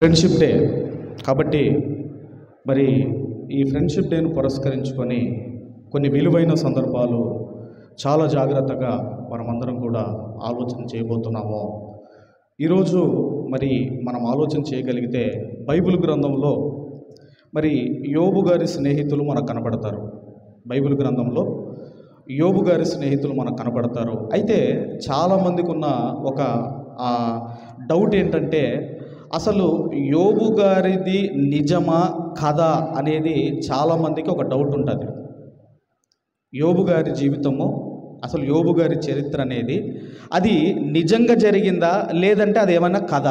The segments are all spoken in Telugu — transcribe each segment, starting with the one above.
ఫ్రెండ్షిప్ డే కాబట్టి మరి ఈ ఫ్రెండ్షిప్ డేను పురస్కరించుకొని కొన్ని విలువైన సందర్భాలు చాలా జాగ్రత్తగా మనమందరం కూడా ఆలోచన చేయబోతున్నాము. ఈరోజు మరి మనం ఆలోచన చేయగలిగితే బైబిల్ గ్రంథంలో మరి యోబు గారి స్నేహితులు మనకు కనబడతారు. బైబిల్ గ్రంథంలో యోబు గారి స్నేహితులు మనకు కనబడతారు. అయితే చాలామందికి ఉన్న ఒక డౌట్ ఏంటంటే అసలు యోబు గారిది నిజమా కథ అనేది చాలామందికి ఒక డౌట్ ఉంటుంది. యోబు గారి జీవితము, అసలు యోబు గారి చరిత్ర అనేది అది నిజంగా జరిగిందా లేదంటే అది ఏమైనా కథ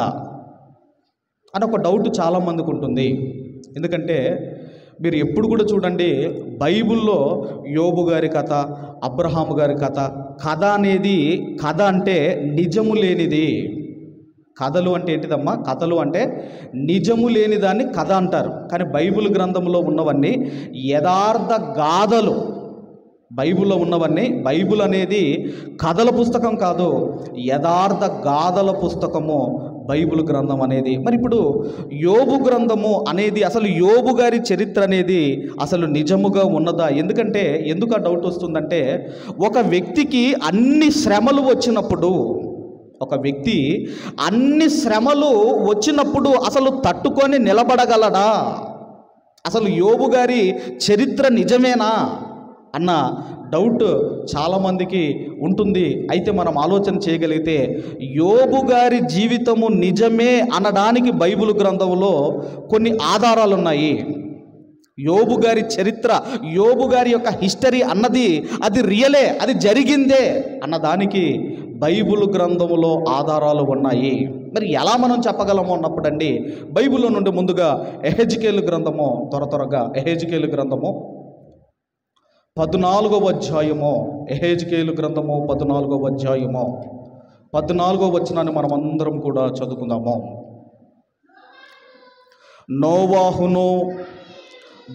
అని ఒక డౌట్ చాలామందికి ఉంటుంది. ఎందుకంటే మీరు ఎప్పుడు కూడా చూడండి, బైబిల్లో యోబు గారి కథ, అబ్రహాము గారి కథ, కథ అనేది కథ అంటే నిజము లేనిది. కథలు అంటే ఏంటిదమ్మా? కథలు అంటే నిజము లేని దాన్ని కథ అంటారు. కానీ బైబిల్ గ్రంథంలో ఉన్నవన్నీ యథార్థ గాథలు. బైబిల్లో ఉన్నవన్నీ, బైబిల్ అనేది కథల పుస్తకం కాదు, యథార్థ గాథల పుస్తకము బైబిల్ గ్రంథం అనేది. మరి ఇప్పుడు యోబు గ్రంథము అనేది, అసలు యోబు గారి చరిత్ర అనేది అసలు నిజముగా ఉన్నదా? ఎందుకంటే ఎందుకు ఆ డౌట్ వస్తుందంటే, ఒక వ్యక్తికి అన్ని శ్రమలు వచ్చినప్పుడు, ఒక వ్యక్తి అన్ని శ్రమలు వచ్చినప్పుడు అసలు తట్టుకొని నిలబడగలడా? అసలు యోబు గారి చరిత్ర నిజమేనా అన్న డౌట్ చాలామందికి ఉంటుంది. అయితే మనం ఆలోచన చేయగలిగితే యోబు గారి జీవితము నిజమే అనడానికి బైబిల్ గ్రంథంలో కొన్ని ఆధారాలు ఉన్నాయి. యోబు గారి చరిత్ర, యోబు గారి యొక్క హిస్టరీ అన్నది అది రియలే, అది జరిగిందే అన్నదానికి బైబిల్ గ్రంథములో ఆధారాలు ఉన్నాయి. మరి ఎలా మనం చెప్పగలము అన్నప్పుడండి, బైబిల్లో నుండి ముందుగా ఎహెజ్కేలు గ్రంథము, త్వరగా ఎహెజ్కేలు గ్రంథము 14వ అధ్యాయము, ఎహెజ్కేలు గ్రంథము 14వ అధ్యాయము 14వ వచనాన్ని మనం అందరం కూడా చదువుకుందాము. నోవాహును,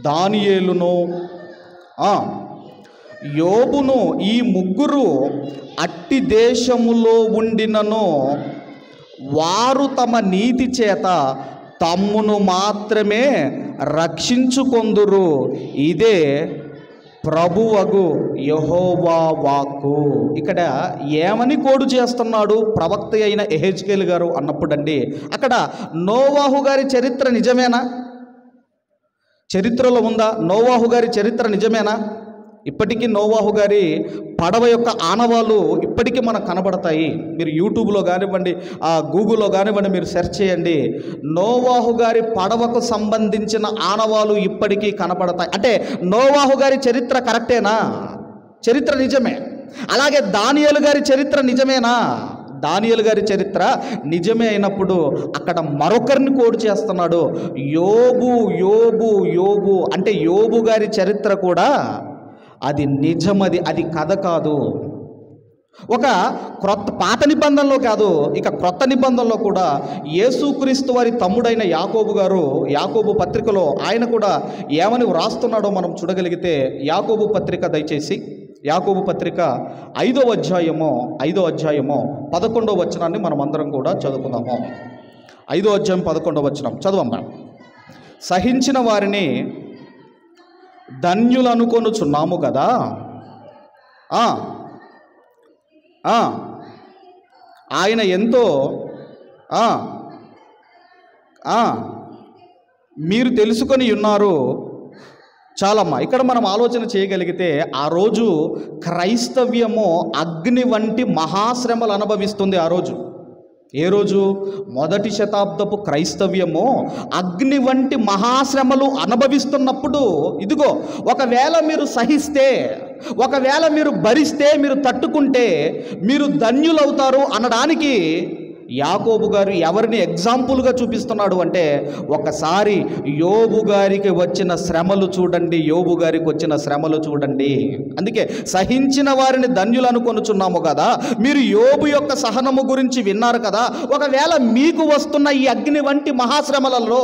దానియేలును, యోబును ఈ ముగ్గురు అట్టి దేశములో ఉండినను వారు తమ నీతి చేత తమ్మును మాత్రమే రక్షించుకొందురు. ఇదే ప్రభువగు యెహోవా వాక్కు. ఇక్కడ ఏమని కోడు చేస్తున్నాడు ప్రవక్త అయిన ఎహెజ్కేలు గారు అన్నప్పుడండి, అక్కడ నోవాహు గారి చరిత్ర నిజమేనా? చరిత్రలో ఉందా? నోవాహు గారి చరిత్ర నిజమేనా? ఇప్పటికీ నోవాహు గారి పడవ యొక్క ఆనవాళ్ళు ఇప్పటికీ మనకు కనబడతాయి. మీరు యూట్యూబ్లో కానివ్వండి, గూగుల్లో కానివ్వండి, మీరు సెర్చ్ చేయండి, నోవాహు గారి పడవకు సంబంధించిన ఆనవాళ్ళు ఇప్పటికీ కనబడతాయి. అంటే నోవాహు గారి చరిత్ర కరెక్టేనా? చరిత్ర నిజమే. అలాగే దానియేలు గారి చరిత్ర నిజమేనా? దానియేలు గారి చరిత్ర నిజమే అయినప్పుడు అక్కడ మరొకరిని కోడ్ చేస్తున్నాడు, యోబు యోబు యోబు. అంటే యోబు గారి చరిత్ర కూడా అది నిజమది, అది కథ కాదు. ఒక పాత నిబంధనలో కాదు, ఇక క్రొత్త నిబంధనలో కూడా యేసుక్రీస్తు వారి తమ్ముడైన యాకోబు గారు, యాకోబు పత్రికలో ఆయన కూడా ఏమని వ్రాస్తున్నాడో మనం చూడగలిగితే, యాకోబు పత్రిక, దయచేసి యాకోబు పత్రిక 5వ అధ్యాయము 11వ వచనాన్ని మనం అందరం కూడా చదువుకుందాము. 5వ అధ్యాయం 11వ వచనం చదవమ్మా. సహించిన వారిని ధన్యులు అనుకొనుచున్నాము కదా, ఆయన ఎంతో మీరు తెలుసుకొని ఉన్నారు. చాలమ్మా. ఇక్కడ మనం ఆలోచన చేయగలిగితే ఆ రోజు క్రైస్తవ్యము అగ్ని వంటి మహాశ్రమలు అనుభవిస్తుంది. ఆ రోజు, ఏ రోజు? 1వ శతాబ్దపు క్రైస్తవ్యము అగ్ని వంటి మహాశ్రమలు అనుభవిస్తున్నప్పుడు, ఇదిగో ఒకవేళ మీరు సహిస్తే, ఒకవేళ మీరు భరిస్తే, మీరు తట్టుకుంటే మీరు ధన్యులవుతారు అనడానికి యాకోబు గారు ఎవరిని ఎగ్జాంపుల్గా చూపిస్తున్నాడు అంటే, ఒకసారి యోబు గారికి వచ్చిన శ్రమలు చూడండి, యోబు గారికి వచ్చిన శ్రమలు చూడండి. అందుకే సహించిన వారిని ధన్యులు అనుకొనుచున్నాము కదా, మీరు యోబు యొక్క సహనము గురించి విన్నారు కదా. ఒకవేళ మీకు వస్తున్న ఈ అగ్ని వంటి మహాశ్రమలలో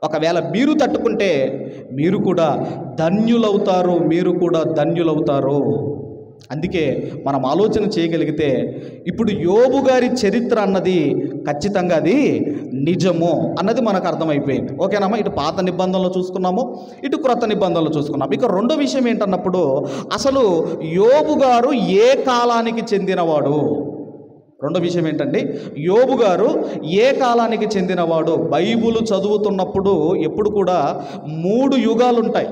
ఒకవేళ మీరు తట్టుకుంటే మీరు కూడా ధన్యులవుతారు, మీరు కూడా ధన్యులవుతారు. అందుకే మనం ఆలోచన చేయగలిగితే ఇప్పుడు యోబు గారి చరిత్ర అన్నది ఖచ్చితంగా అది నిజము అన్నది మనకు అర్థమైపోయింది. ఓకేనమ్మా? ఇటు పాత నిబంధనలు చూసుకున్నాము, ఇటు క్రొత్త నిబంధనలు చూసుకున్నాము. ఇక రెండో విషయం ఏంటన్నప్పుడు అసలు యోబు గారు ఏ కాలానికి చెందినవాడు? రెండో విషయం ఏంటండి, యోబు గారు ఏ కాలానికి చెందినవాడు? బైబిల్ చదువుతున్నప్పుడు ఎప్పుడు కూడా 3 యుగాలు ఉంటాయి,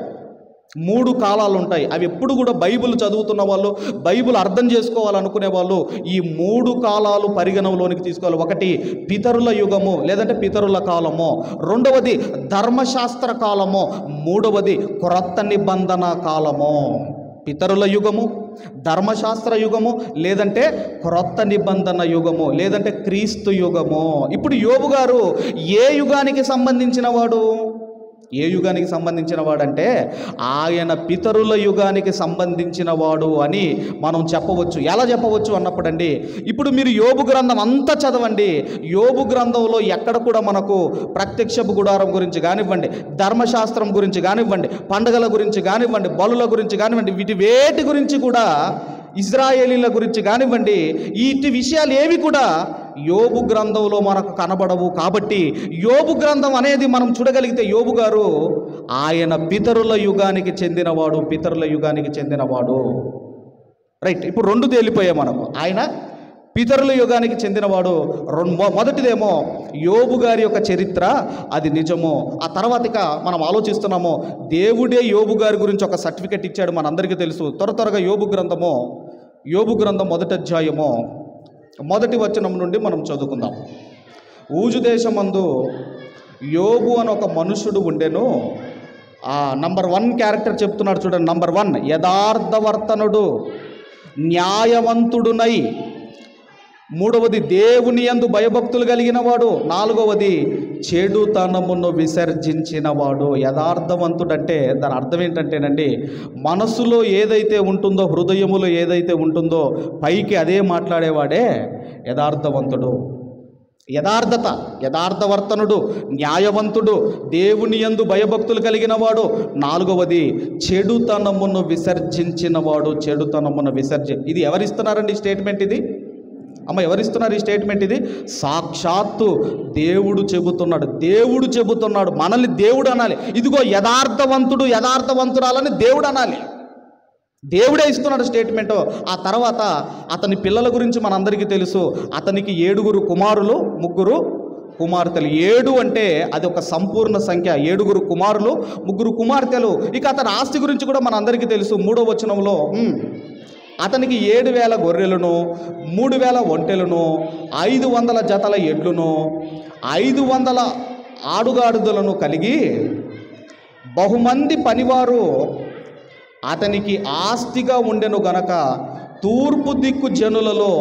3 కాలాలు ఉంటాయి. అవి ఎప్పుడు కూడా బైబిల్ చదువుతున్న వాళ్ళు, బైబిల్ అర్థం చేసుకోవాలనుకునే వాళ్ళు ఈ 3 కాలాలు పరిగణలోనికి తీసుకోవాలి. ఒకటి పితరుల యుగము లేదంటే పితరుల కాలము, రెండవది ధర్మశాస్త్ర కాలము, మూడవది క్రొత్త నిబంధన కాలము. పితరుల యుగము, ధర్మశాస్త్ర యుగము, లేదంటే క్రొత్త నిబంధన యుగము, లేదంటే క్రీస్తు యుగము. ఇప్పుడు యోబు గారు ఏ యుగానికి సంబంధించిన వాడు? ఏ యుగానికి సంబంధించిన వాడంటే ఆయన పితరుల యుగానికి సంబంధించిన వాడు అని మనం చెప్పవచ్చు. ఎలా చెప్పవచ్చు అన్నప్పుడండి, ఇప్పుడు మీరు యోబు గ్రంథం అంతా చదవండి. యోబు గ్రంథంలో ఎక్కడ కూడా మనకు ప్రత్యక్షపు గుడారం గురించి కానివ్వండి, ధర్మశాస్త్రం గురించి కానివ్వండి, పండగల గురించి కానివ్వండి, బలుల గురించి కానివ్వండి, వేటి గురించి కూడా, ఇజ్రాయేలీల గురించి కానివ్వండి, వీటి విషయాలు ఏవి కూడా యోబు గ్రంథంలో మనకు కనబడవు. కాబట్టి యోబు గ్రంథం అనేది మనం చూడగలిగితే యోబు గారు ఆయన పితరుల యుగానికి చెందినవాడు, పితరుల యుగానికి చెందినవాడు. రైట్, ఇప్పుడు 2 తేలిపోయాయి మనకు. ఆయన పితరుల యుగానికి చెందినవాడు. మొదటిదేమో యోబు గారి యొక్క చరిత్ర అది నిజము. ఆ తర్వాతగా మనం ఆలోచిస్తున్నాము, దేవుడే యోబు గారి గురించి ఒక సర్టిఫికెట్ ఇచ్చాడు, మనందరికీ తెలుసు. త్వరగా యోబు గ్రంథం 1వ అధ్యాయము 1వ వచనం నుండి మనం చదువుకుందాం. ఊజు దేశమందు యోబు అని ఒక మనుషుడు ఉండెను. నంబర్ 1 క్యారెక్టర్ చెప్తున్నాడు చూడండి. నంబర్ 1 యథార్థవర్తనుడు, న్యాయవంతుడునై. మూడవది దేవుని యందు భయభక్తులు కలిగిన వాడు. నాలుగవది చెడుతనమును విసర్జించినవాడు. యథార్థవంతుడంటే దాని అర్థం ఏంటంటేనండి, మనసులో ఏదైతే ఉంటుందో, హృదయములో ఏదైతే ఉంటుందో పైకి అదే మాట్లాడేవాడే యథార్థవంతుడు. యథార్థవర్తనుడు, న్యాయవంతుడు, దేవుని యందు భయభక్తులు కలిగిన వాడు. నాలుగవది చెడుతనమును విసర్జించినవాడు. ఇది ఎవరిస్తున్నారండి స్టేట్మెంట్? ఇది ఎవరిస్తున్నారు ఈ స్టేట్మెంట్? ఇది సాక్షాత్తు దేవుడు చెబుతున్నాడు. మనల్ని దేవుడు అనాలి. ఇదిగో యథార్థవంతురాలని దేవుడు అనాలి. దేవుడే ఇస్తున్నాడు స్టేట్మెంట్. ఆ తర్వాత అతని పిల్లల గురించి మనందరికీ తెలుసు. అతనికి 7 కుమారులు, 3 కుమార్తెలు. 7 అంటే అది ఒక సంపూర్ణ సంఖ్య. 7 కుమారులు, 3 కుమార్తెలు. ఇక అతని ఆస్తి గురించి కూడా మనందరికీ తెలుసు. 3వ వచనంలో అతనికి 7,000 గొర్రెలను, 3,000 ఒంటెలను, 500 జతల ఎడ్లను, 500 ఆడుగాడిదలను కలిగి బహుమంది పనివారు అతనికి ఆస్తిగా ఉండెను గనక తూర్పు దిక్కు జనులలో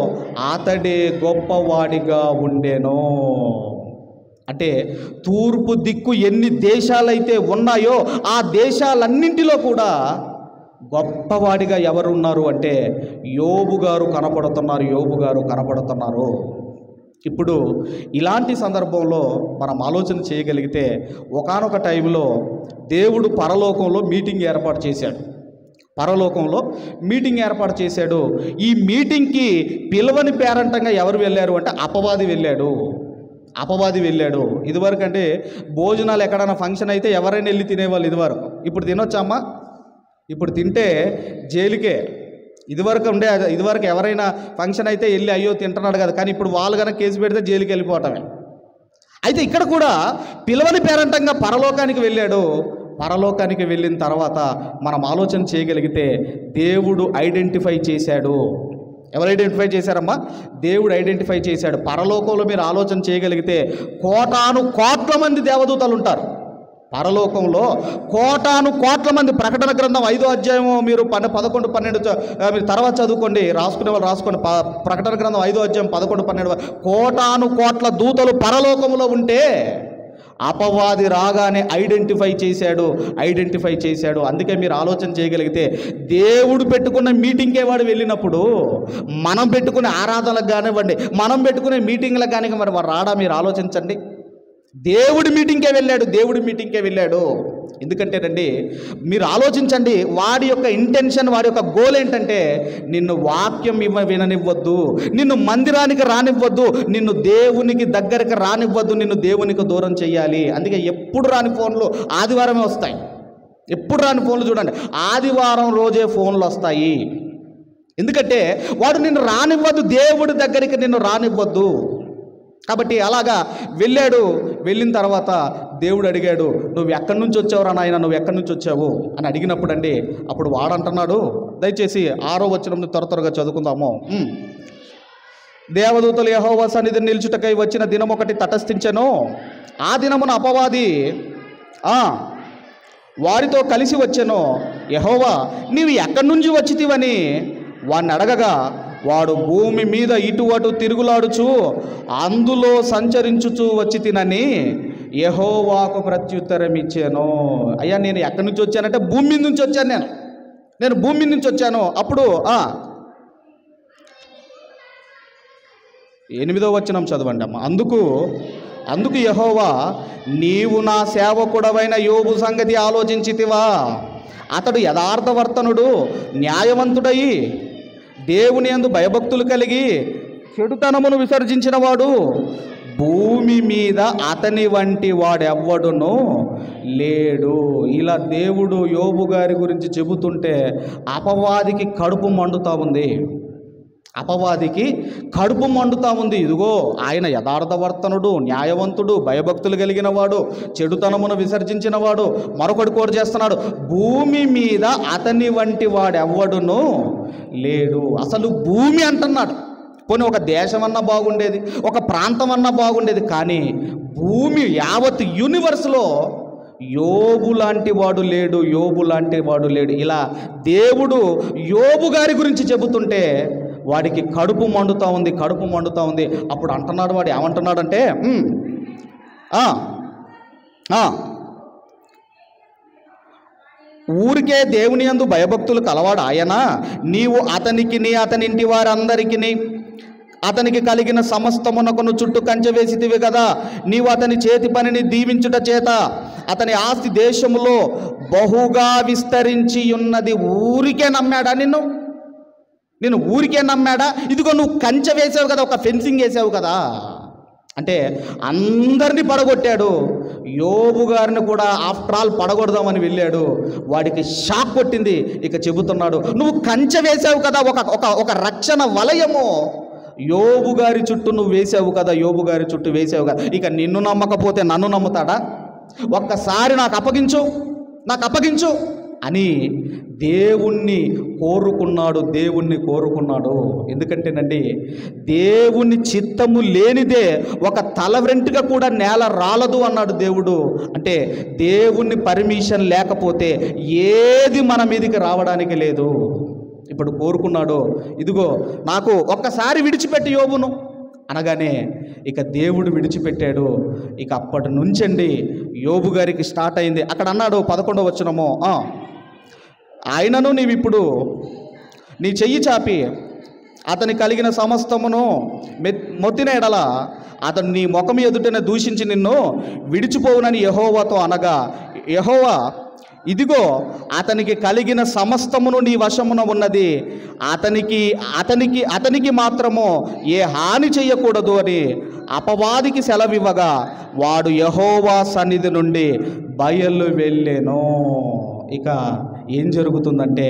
అతడే గొప్పవాడిగా ఉండెను. అంటే తూర్పు దిక్కు ఎన్ని దేశాలైతే ఉన్నాయో ఆ దేశాలన్నింటిలో కూడా గొప్పవాడిగా ఎవరున్నారు అంటే యోబు గారు కనపడుతున్నారు. ఇప్పుడు ఇలాంటి సందర్భంలో మనం ఆలోచన చేయగలిగితే, ఒకానొక టైంలో దేవుడు పరలోకంలో మీటింగ్ ఏర్పాటు చేశాడు. ఈ మీటింగ్కి పిలవని పేరంటంగా ఎవరు వెళ్ళారు అంటే అపవాది వెళ్ళాడు. ఇదివరకు అంటే భోజనాలు ఎక్కడైనా ఫంక్షన్ అయితే ఎవరైనా వెళ్ళి తినేవాళ్ళు ఇదివరకు. ఇప్పుడు తినొచ్చామా? ఇప్పుడు తింటే జైలుకే. ఇదివరకు ఎవరైనా ఫంక్షన్ అయితే వెళ్ళి అయ్యో తింటున్నాడు కదా, కానీ ఇప్పుడు వాళ్ళు కనుక కేసు పెడితే జైలుకి వెళ్ళిపోవటమే. అయితే ఇక్కడ కూడా పిలవని పేరంటంగా పరలోకానికి వెళ్ళాడు. పరలోకానికి వెళ్ళిన తర్వాత మనం ఆలోచన చేయగలిగితే దేవుడు ఐడెంటిఫై చేశాడు. ఎవరు ఐడెంటిఫై చేశారమ్మా? దేవుడు ఐడెంటిఫై చేశాడు. పరలోకంలో మీరు ఆలోచన చేయగలిగితే కోట్ల మంది దేవదూతలు ఉంటారు. పరలోకంలో కోట్ల మంది. ప్రకటన గ్రంథం 5వ అధ్యాయము మీరు 11, 12 మీరు తర్వాత చదువుకోండి, రాసుకునే వాళ్ళు రాసుకోండి. ప్రకటన గ్రంథం 5వ అధ్యాయం 11, 12 కోట్ల దూతలు పరలోకంలో ఉంటే అపవాది రాగానే ఐడెంటిఫై చేశాడు. అందుకే మీరు ఆలోచన చేయగలిగితే దేవుడు పెట్టుకున్న మీటింగ్కే వాడు వెళ్ళినప్పుడు మనం పెట్టుకునే ఆరాధనలకు కానివ్వండి, మనం పెట్టుకునే మీటింగ్లకు కానీ మరి వాడు రాడా? మీరు ఆలోచించండి. దేవుడి మీటింగ్కే వెళ్ళాడు. ఎందుకంటేనండి, మీరు ఆలోచించండి, వాడి యొక్క ఇంటెన్షన్, వాడి యొక్క గోల్ ఏంటంటే నిన్ను వాక్యం విననివ్వద్దు, నిన్ను మందిరానికి రానివ్వద్దు, నిన్ను దేవునికి దగ్గరికి రానివ్వద్దు, నిన్ను దేవునికి దూరం చేయాలి. అందుకే ఎప్పుడు రాని ఫోన్లు ఆదివారమే వస్తాయి. ఎప్పుడు రాని ఫోన్లు చూడండి, ఆదివారం రోజే ఫోన్లు వస్తాయి. ఎందుకంటే వాడు నిన్ను రానివ్వద్దు, దేవుడి దగ్గరికి నిన్ను రానివ్వద్దు. కాబట్టి అలాగా వెళ్ళాడు. వెళ్ళిన తర్వాత దేవుడు అడిగాడు, నువ్వు ఎక్కడి నుంచి వచ్చావురా నాయన, నువ్వు ఎక్కడి నుంచి వచ్చావు అని అడిగినప్పుడు అండి, అప్పుడు వాడంటున్నాడు, దయచేసి 6వ వచనం త్వరగా చదువుకుందాము. దేవదూతలు యెహోవా సన్నిధిని నిలుచుటకై వచ్చిన దినం ఒకటి తటస్థించెను. ఆ దినమున అపవాది వారితో కలిసి వచ్చెను. యెహోవా నీవు ఎక్కడి నుంచి వచ్చితివని వాడిని అడగగా, వాడు భూమి మీద ఇటు అటు తిరుగులాడుచు అందులో సంచరించుచూ వచ్చి తినని యెహోవాకు ప్రత్యుత్తరం ఇచ్చాను. అయ్యా నేను ఎక్కడి నుంచి వచ్చానంటే భూమి మీద నుంచి వచ్చాను, నేను భూమి మీద నుంచి వచ్చాను. అప్పుడు 8వ వచనం చదవండి అమ్మ. అందుకు యెహోవా, నీవు నా సేవకుడవైన యోబు సంగతి ఆలోచించితివా? అతడు యథార్థవర్తనుడు, న్యాయవంతుడయి దేవుని యందు భయభక్తులు కలిగి చెడుతనమును విసర్జించిన వాడు. భూమి మీద అతని వంటి వాడెవ్వడును లేడు. ఇలా దేవుడు యోబు గారి గురించి చెబుతుంటే అపవాదికి కడుపు మండుతా ఉంది. అపవాదికి కడుపు మండుతా ఉంది. ఇదిగో ఆయన యథార్థవర్తనుడు, న్యాయవంతుడు, భయభక్తులు కలిగిన వాడు, చెడుతనమును విసర్జించిన వాడు, మరొకటి కోరు చేస్తున్నాడు. భూమి మీద అతని వంటి వాడెవ్వడును లేడు. అసలు భూమి అంటున్నాడు. పోనీ ఒక దేశం అన్నా బాగుండేది, ఒక ప్రాంతం అన్నా బాగుండేది, కానీ భూమి యావత్ యూనివర్స్లో యోబు లాంటి వాడు లేడు, యోబు లాంటి వాడు లేడు. ఇలా దేవుడు యోబు గారి గురించి చెబుతుంటే వాడికి కడుపు మండుతూ ఉంది. అప్పుడు అంటున్నాడు, వాడు ఏమంటున్నాడంటే, ఊరికే దేవుని యందు భయభక్తులు కలవాడు ఆయన, నీవు అతనికి అతని ఇంటి వారందరికీ అతనికి కలిగిన సమస్తమునకును చుట్టూ కంచె వేసితివి కదా. నీవు అతని చేతి పనిని దీవించుట చేత అతని ఆస్తి దేశములో బహుగా విస్తరించి ఉన్నది. ఊరికే నమ్మాడా నేను ఊరికే నమ్మాడా? ఇదిగో నువ్వు కంచె వేసావు కదా, ఒక ఫెన్సింగ్ వేసావు కదా అంటే అందరినీ పడగొట్టాడు. యోబు గారిని కూడా ఆఫ్టర్ ఆల్ పడగొడదామని వెళ్ళాడు. వాడికి షాక్ కొట్టింది. ఇక చెబుతున్నాడు, నువ్వు కంచె వేసావు కదా, ఒక రక్షణ వలయము యోబు గారి చుట్టూ నువ్వు వేసావు కదా, యోబు గారి చుట్టూ వేసావు కదా. ఇక నిన్ను నమ్మకపోతే నన్ను నమ్ముతాడా? ఒక్కసారి నాకు అప్పగించు అని దేవుణ్ణి కోరుకున్నాడు. ఎందుకంటేనండి, దేవుని చిత్తము లేనిదే ఒక తల వెంట్రుక కూడా నేల రాలదు అన్నాడు దేవుడు. అంటే దేవుని పర్మిషన్ లేకపోతే ఏది మన మీదికి రావడానికి లేదు. ఇప్పుడు కోరుకున్నాడు, ఇదిగో నాకు ఒక్కసారి విడిచిపెట్టి యోబును అనగానే ఇక దేవుడు విడిచిపెట్టాడు. ఇక అప్పటి నుంచండి యోబు గారికి స్టార్ట్ అయింది. అక్కడ అన్నాడు 11వ వచనము, ఆయనను నీవిప్పుడు నీ చెయ్యి చాపి అతని కలిగిన సమస్తమును మొత్తిన ఎడల అతను నీ ముఖం ఎదుటనే దూషించి నిన్ను విడిచిపోవునని యెహోవాతో అనగా, యెహోవా ఇదిగో అతనికి కలిగిన సమస్తమును నీ వశమున ఉన్నది, అతనికి మాత్రము ఏ హాని చెయ్యకూడదు అని అపవాదికి సెలవివ్వగా వాడు యెహోవా సన్నిధి నుండి బయలు వెళ్ళెను. ఇక ఏం జరుగుతుందంటే,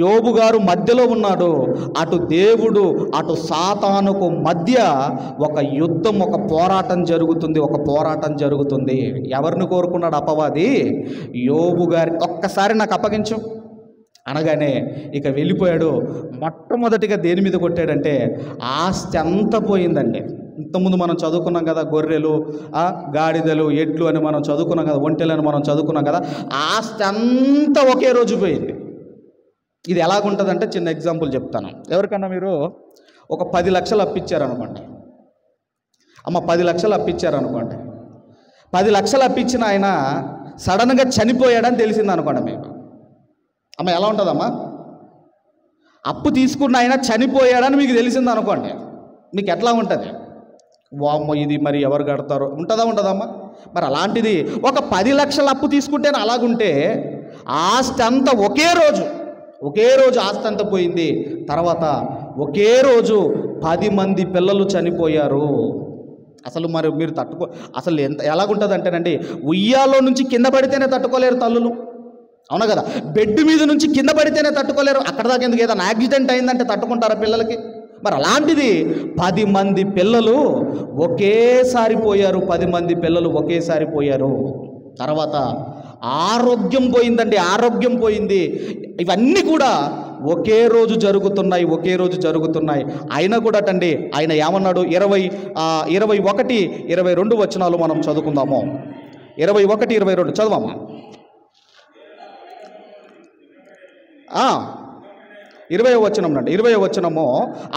యోబు గారు మధ్యలో ఉన్నాడు. అటు దేవుడు అటు సాతానుకు మధ్య ఒక యుద్ధం, ఒక పోరాటం జరుగుతుంది. ఎవరిని కోరుకున్నాడు అపవాది? యోబు గారి. ఒక్కసారి నాకు అప్పగించు అనగానే ఇక వెళ్ళిపోయాడు. మొట్టమొదటిగా దేని మీద కొట్టాడంటే ఆస్తి అంతా పోయిందండి. ఇంతకుముందు మనం చదువుకున్నాం కదా, గొర్రెలు, గాడిదలు, ఎడ్లు అని మనం చదువుకున్నాం కదా, ఒంటెలని మనం చదువుకున్నాం కదా. ఆస్తి అంతా ఒకే రోజు పోయింది. ఇది ఎలాగుంటుందంటే చిన్న ఎగ్జాంపుల్ చెప్తాను. ఎవరికన్నా మీరు ఒక 10 లక్షలు అప్పిచ్చారనుకోండి, 10 లక్షలు అప్పిచ్చారనుకోండి, 10 లక్షలు అప్పిచ్చిన ఆయన సడన్గా చనిపోయాడని తెలిసింది అనుకోండి మీకు, ఎలా ఉంటుందమ్మా? అప్పు తీసుకున్న ఆయన చనిపోయాడని మీకు తెలిసింది అనుకోండి, మీకు ఎట్లా ఉంటుంది? వామ్మో ఇది మరి ఎవరు కడతారో, ఉంటుందమ్మా? మరి అలాంటిది ఒక 10 లక్షల అప్పు తీసుకుంటేనే అలాగుంటే ఆస్తి అంతా ఒకే రోజు ఆస్తి అంతా పోయింది. తర్వాత ఒకే రోజు 10 మంది పిల్లలు చనిపోయారు. అసలు మరి మీరు అసలు ఎలాగుంటుంది అంటేనండి, ఉయ్యాలో నుంచి కింద పడితేనే తట్టుకోలేరు తల్లులు, అవునా కదా? బెడ్ మీద నుంచి కింద పడితేనే తట్టుకోలేరు, అక్కడ దాకా ఎందుకు? ఏదైనా యాక్సిడెంట్ అయిందంటే తట్టుకుంటారా పిల్లలకి? మరి అలాంటిది 10 మంది పిల్లలు ఒకేసారి పోయారు. 10 మంది పిల్లలు ఒకేసారి పోయారు. తర్వాత ఆరోగ్యం పోయిందండి, ఆరోగ్యం పోయింది. ఇవన్నీ కూడా ఒకే రోజు జరుగుతున్నాయి. అయినా కూడా అండి ఆయన ఏమన్నాడు? 21, 22 వచనాలు మనం చదువుకుందాము. 21, 22 చదవమ్మా. 20వ వచనం అండి. 20వ వచనము,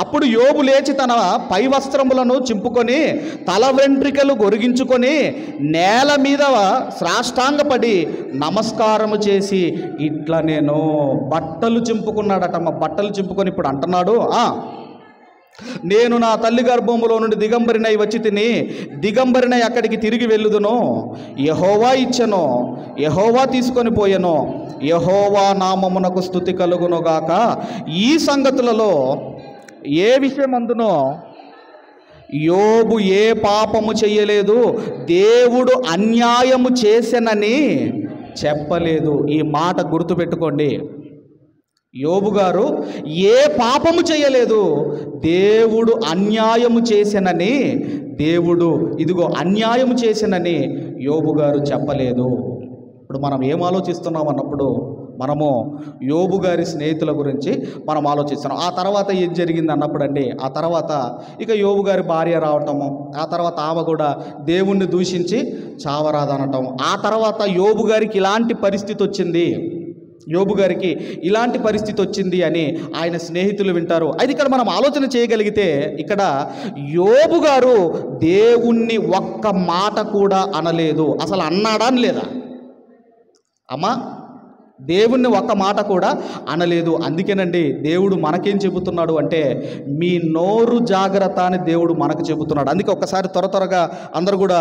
అప్పుడు యోబు లేచి తన పై వస్త్రములను చింపుకొని తల వెంట్రికలు గొరిగించుకొని నేల మీద సాష్టాంగపడి నమస్కారము చేసి ఇట్లా నేను బట్టలు చింపుకున్నాడటమ్మ. బట్టలు చింపుకొని ఇప్పుడు అంటున్నాడు, నేను నా తల్లి గర్భములో నుండి దిగంబరినై వచ్చి తిని దిగంబరినై అక్కడికి తిరిగి వెళ్ళుదును. యెహోవా ఇచ్చెను, యెహోవా తీసుకొని పోయెను, యెహోవా నామమునకు స్తుతి కలుగునుగాక. ఈ సంగతులలో ఏ విషయమందునో యోబు ఏ పాపము చెయ్యలేదు, దేవుడు అన్యాయము చేసెనని చెప్పలేదు. ఈ మాట గుర్తుపెట్టుకోండి. యోబు గారు ఏ పాపము చేయలేదు, దేవుడు అన్యాయము చేసెనని, అన్యాయము చేసెనని యోబు గారు చెప్పలేదు. ఇప్పుడు మనం ఏం ఆలోచిస్తున్నాం అన్నప్పుడు మనము యోబు గారి స్నేహితుల గురించి మనం ఆలోచిస్తున్నాం. ఆ తర్వాత ఏం జరిగింది అన్నప్పుడు అండి, ఆ తర్వాత ఇక యోబు గారి భార్య రావటము, ఆ తర్వాత ఆమె కూడా దేవుణ్ణి దూషించి చావరాదనటం, ఆ తర్వాత యోబు గారికి ఇలాంటి పరిస్థితి వచ్చింది అని ఆయన స్నేహితులు వింటారు. అయితే ఇక్కడ మనం ఆలోచన చేయగలిగితే ఇక్కడ యోబు గారు దేవుణ్ణి ఒక్క మాట కూడా అనలేదు. అసలు అన్నాడా అని లేదా అమ్మా? దేవుణ్ణి ఒక్క మాట కూడా అనలేదు. అందుకేనండి దేవుడు మనకేం చెబుతున్నాడు అంటే, మీ నోరు జాగ్రత్త అని దేవుడు మనకు చెబుతున్నాడు. అందుకే ఒక్కసారి త్వరగా అందరూ కూడా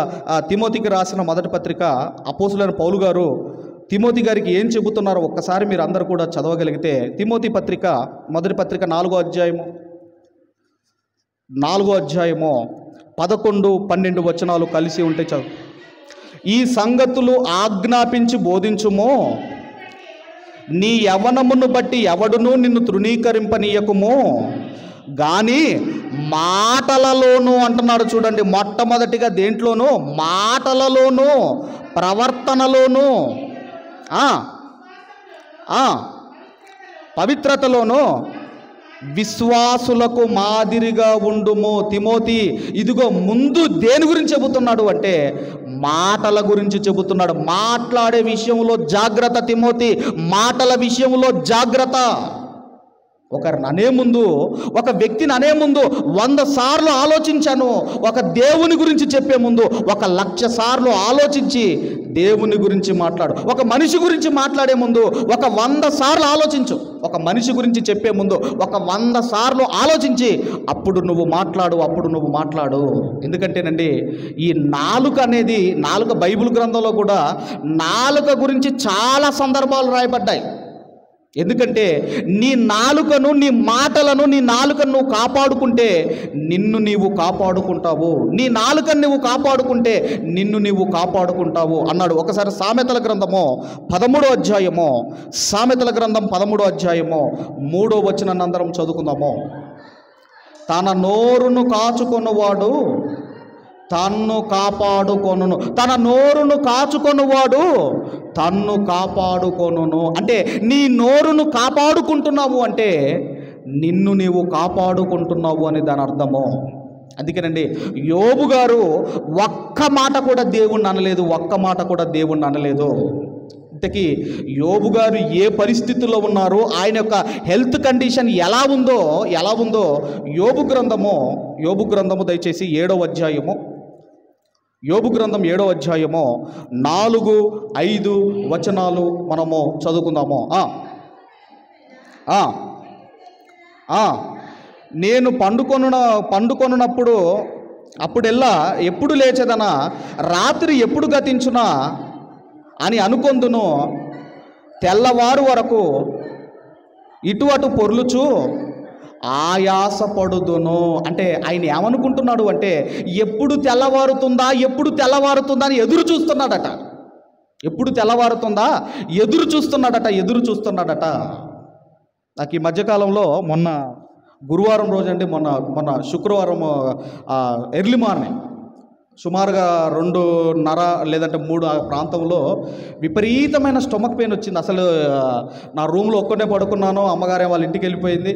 తిమోతికి రాసిన మొదటి పత్రిక అపోస్తులైన పౌలు గారు తిమోతి గారికి ఏం చెబుతున్నారో ఒక్కసారి మీరు అందరూ కూడా చదవగలిగితే, తిమోతి పత్రిక మొదటి పత్రిక 4వ అధ్యాయము 11, 12 వచనాలు కలిసి ఉంటే చదువు. ఈ సంగతులు ఆజ్ఞాపించి బోధించుము, నీ యవ్వనమును బట్టి ఎవడునూ నిన్ను తృణీకరింపనీయకుము గాని మాటలలోనూ అంటున్నాడు. చూడండి, మొట్టమొదటిగా దేంట్లోనూ? మాటలలోనూ ప్రవర్తనలోనూ పవిత్రతలోనూ విశ్వాసులకు మాదిరిగా ఉండుము. తిమోతి, ఇదిగో ముందు దేని గురించి చెబుతున్నాడు అంటే మాటల గురించి చెబుతున్నాడు. మాట్లాడే విషయంలో జాగ్రత్త తిమోతి, మాటల విషయంలో జాగ్రత్త. ఒకరిని అనే ముందు, ఒక వ్యక్తిని అనే ముందు 100 సార్లు ఆలోచించాను. ఒక దేవుని గురించి చెప్పే ముందు 1,00,000 సార్లు ఆలోచించి దేవుని గురించి మాట్లాడు. ఒక మనిషి గురించి మాట్లాడే ముందు 100 సార్లు ఆలోచించు. ఒక మనిషి గురించి చెప్పే ముందు 100 సార్లు ఆలోచించి అప్పుడు నువ్వు మాట్లాడు. ఎందుకంటేనండి ఈ నాలుక బైబిల్ గ్రంథంలో కూడా నాలుక గురించి చాలా సందర్భాలు రాయబడ్డాయి. ఎందుకంటే నీ నాలుకను, నీ మాటలను, నీ నాలుకను నువ్వు కాపాడుకుంటే నిన్ను నీవు కాపాడుకుంటావు. నీ నాలుకను నువ్వు కాపాడుకుంటే నిన్ను నీవు కాపాడుకుంటావు అన్నాడు. ఒకసారి సామెతల గ్రంథం 13వ అధ్యాయము 3వ వచనాన్ని అందరం చదువుకుందాము. తన నోరును కాచుకొనువాడు తన్ను కాపాడుకొనును. తన నోరును కాచుకొనువాడు తన్ను కాపాడుకొనును. అంటే నీ నోరును కాపాడుకుంటున్నావు అంటే నిన్ను నీవు కాపాడుకుంటున్నావు అని దాని అర్థము. అందుకేనండి యోబు గారు ఒక్క మాట కూడా దేవుణ్ణి అనలేదు. ఇంతకీ యోబు గారు ఏ పరిస్థితుల్లో ఉన్నారో, ఆయన యొక్క హెల్త్ కండిషన్ ఎలా ఉందో యోబు గ్రంథము దయచేసి 7వ అధ్యాయము, యోబు గ్రంథం 7వ అధ్యాయము 4, 5 వచనాలు మనము చదువుకుందాము. నేను పండుకొనున్నప్పుడు అప్పుడెల్లా ఎప్పుడు లేచేదనా, రాత్రి ఎప్పుడు గతించునా అని అనుకొందును. తెల్లవారు వరకు ఇటు అటు పొర్లుచు ఆయాసపడుదును. అంటే ఆయన ఏమనుకుంటున్నాడు అంటే, ఎప్పుడు తెల్లవారుతుందా ఎప్పుడు తెల్లవారుతుందా అని ఎదురు చూస్తున్నాడట. ఎప్పుడు తెల్లవారుతుందా ఎదురు చూస్తున్నాడట. నాకు ఈ మధ్యకాలంలో మొన్న గురువారం రోజు అండి, మొన్న శుక్రవారం ఎర్లీ మార్నింగ్ సుమారుగా 2:30 లేదంటే 3 ఆ ప్రాంతంలో విపరీతమైన స్టొమక్ పెయిన్ వచ్చింది. అసలు నా రూమ్లో ఒక్కనే పడుకున్నాను, అమ్మగారే వాళ్ళ ఇంటికి వెళ్ళిపోయింది.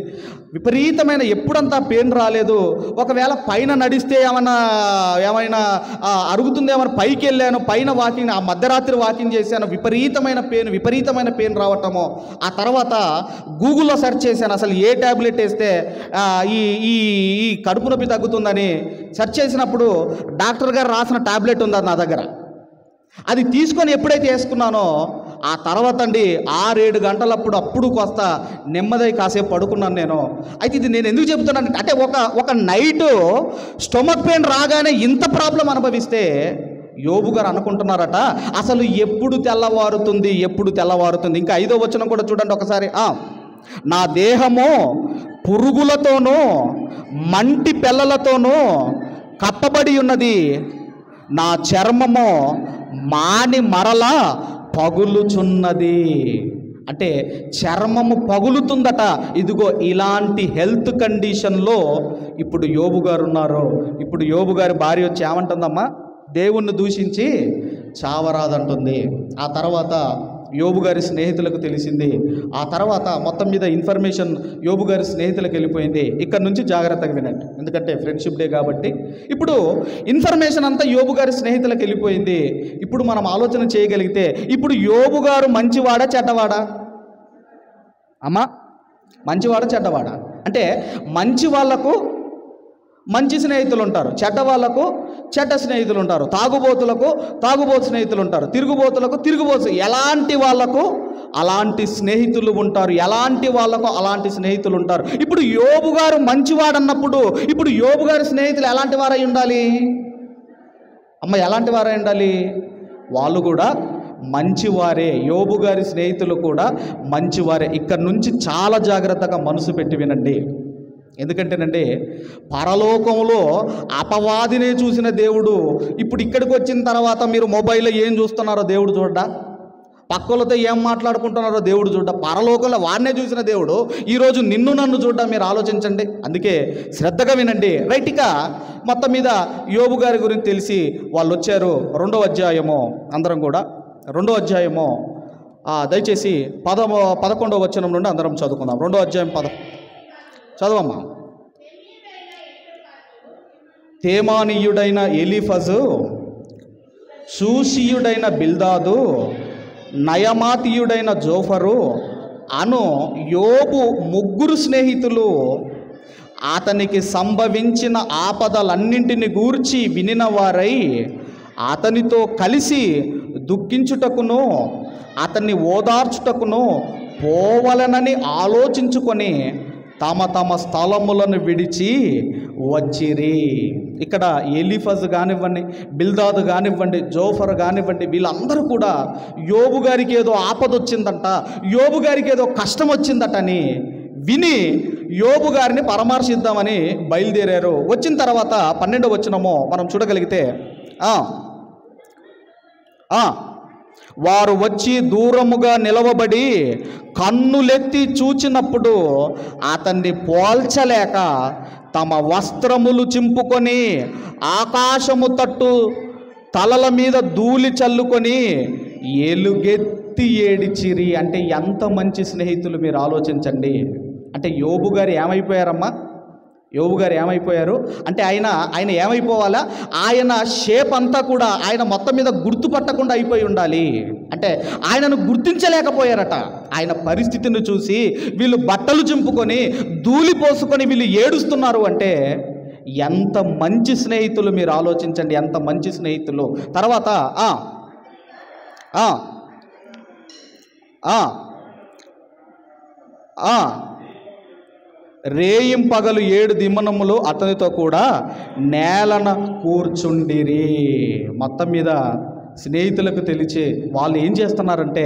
విపరీతమైన, ఎప్పుడంతా పెయిన్ రాలేదు. ఒకవేళ పైన నడిస్తే ఏమైనా అరుగుతుందేమని పైకి వెళ్ళాను, పైన వాకింగ్, ఆ మధ్యరాత్రి వాకింగ్ చేశాను, విపరీతమైన పెయిన్ రావటము. ఆ తర్వాత గూగుల్లో సెర్చ్ చేశాను, అసలు ఏ ట్యాబ్లెట్ వేస్తే ఈ కడుపు నొప్పి తగ్గుతుందని సెర్చ్ చేసినప్పుడు డాక్టర్ గారు రాసిన ట్యాబ్లెట్ ఉంది అది నా దగ్గర. అది తీసుకొని ఎప్పుడైతే వేసుకున్నానో ఆ తర్వాత అండి 6-7 గంటలప్పుడు అప్పుడు కాస్త నెమ్మది కాసేపు పడుకున్నాను నేను. అయితే ఇది నేను ఎందుకు చెప్తున్నాను అంటే, ఒక నైటు స్టొమక్ పెయిన్ రాగానే ఇంత ప్రాబ్లం అనుభవిస్తే యోబు గారు అనుకుంటున్నారట, అసలు ఎప్పుడు తెల్లవారుతుంది. ఇంకా 5వ వచనం కూడా చూడండి ఒకసారి. నా దేహము పురుగులతోనూ మంటి పెళ్ళలతోనూ కప్పబడి ఉన్నది, నా చర్మము మాని మరలా పగులుచున్నది. అంటే చర్మము పగులుతుందట. ఇదిగో ఇలాంటి హెల్త్ కండిషన్లో ఇప్పుడు యోబు గారు ఉన్నారు. ఇప్పుడు యోబు గారి భార్య వచ్చి ఏమంటుందమ్మా, దేవుణ్ణి దూషించి చావరాదంటుంది. ఆ తర్వాత యోబు గారి స్నేహితులకు తెలిసింది. ఆ తర్వాత మొత్తం మీద ఇన్ఫర్మేషన్ యోబు గారి స్నేహితులకు వెళ్ళిపోయింది. ఇక్కడ నుంచి జాగ్రత్తగా వినండి, ఎందుకంటే ఫ్రెండ్షిప్ డే కాబట్టి. ఇప్పుడు ఇన్ఫర్మేషన్ అంతా యోబు గారి స్నేహితులకు వెళ్ళిపోయింది. ఇప్పుడు మనం ఆలోచన చేయగలిగితే, ఇప్పుడు యోబు గారు మంచివాడా చెడ్డవాడా అమ్మా? మంచివాడా చెడ్డవాడా? అంటే మంచి వాళ్లకు మంచి స్నేహితులు ఉంటారు, చెడ్డ వాళ్లకు చెడ్డ స్నేహితులు ఉంటారు, తాగుబోతులకు తాగుబోతు స్నేహితులు ఉంటారు, తిరుగుబోతులకు తిరుగుబోతు. ఎలాంటి వాళ్లకు అలాంటి స్నేహితులు ఉంటారు, ఎలాంటి వాళ్లకు అలాంటి స్నేహితులు ఉంటారు. ఇప్పుడు యోబు గారు మంచివాడన్నప్పుడు ఇప్పుడు యోబు గారి స్నేహితులు ఎలాంటి వారై ఉండాలి అమ్మ? ఎలాంటి వారై ఉండాలి? వాళ్ళు కూడా మంచివారే. యోబు గారి స్నేహితులు కూడా మంచివారే. ఇక్కడ నుంచి చాలా జాగ్రత్తగా మనసు పెట్టి వినండి. ఎందుకంటేనండి, పరలోకంలో అపవాదినే చూసిన దేవుడు ఇప్పుడు ఇక్కడికి వచ్చిన తర్వాత మీరు మొబైల్లో ఏం చూస్తున్నారో దేవుడు చూడ్డా, పక్కలతో ఏం మాట్లాడుకుంటున్నారో దేవుడు చూడ్డా, పరలోకంలో వారినే చూసిన దేవుడు ఈరోజు నిన్ను నన్ను చూడ్డా. మీరు ఆలోచించండి. అందుకే శ్రద్ధగా వినండి. రైట్, ఇక మొత్తం మీద యోబు గారి గురించి తెలిసి వాళ్ళు వచ్చారు. 2వ అధ్యాయము అందరం కూడా 2వ అధ్యాయము దయచేసి 11వ వచనం నుండి అందరం చదువుకుందాం. 2వ అధ్యాయం చదవమ్మా. తేమానీయుడైన ఎలీఫజు, షూషీయుడైన బిల్దాదు, నయమాతీయుడైన జోఫరు అను యోబు 3 స్నేహితులు అతనికి సంభవించిన ఆపదలన్నింటిని గూర్చి వినిన వారై అతనితో కలిసి దుఃఖించుటకును అతన్ని ఓదార్చుటకును పోవలనని ఆలోచించుకొని తమ స్థలములను విడిచి వచ్చిరి. ఇక్కడ ఎలీఫజ్ కానివ్వండి, బిల్దాదు కానివ్వండి, జోఫర్ కానివ్వండి, వీళ్ళందరూ కూడా యోబు గారికి ఏదో ఆపద వచ్చిందంట, యోబు గారికి ఏదో కష్టం వచ్చిందట అని విని యోబు గారిని పరామర్శిద్దామని బయలుదేరారు. వచ్చిన తర్వాత 12వ వచనము మనం చూడగలిగితే, వారు వచ్చి దూరముగా నిలవబడి కన్నులెత్తి చూచినప్పుడు అతన్ని పోల్చలేక తమ వస్త్రములు చింపుకొని ఆకాశము తట్టు తలల మీద ధూళి చల్లుకొని ఎలుగెత్తి ఏడిచిరి. అంటే ఎంత మంచి స్నేహితులు మీరు ఆలోచించండి. అంటే యోబు గారు ఏమైపోయారమ్మా? యోబు గారు ఏమైపోయారు అంటే, ఆయన ఏమైపోవాలా? ఆయన షేప్ అంతా కూడా ఆయన మొత్తం మీద గుర్తుపట్టకుండా అయిపోయి ఉండాలి. అంటే ఆయనను గుర్తించలేకపోయారట. ఆయన పరిస్థితిని చూసి వీళ్ళు బట్టలు చింపుకొని ధూళి పోసుకొని వీళ్ళు ఏడుస్తున్నారు అంటే ఎంత మంచి స్నేహితులు మీరు ఆలోచించండి, ఎంత మంచి స్నేహితులు. తర్వాత రేయింపగలు 7 దిమ్మనములు అతనితో కూడా నేలన కూర్చుండిరి. మొత్తం మీద స్నేహితులకు తెలిసి వాళ్ళు ఏం చేస్తున్నారంటే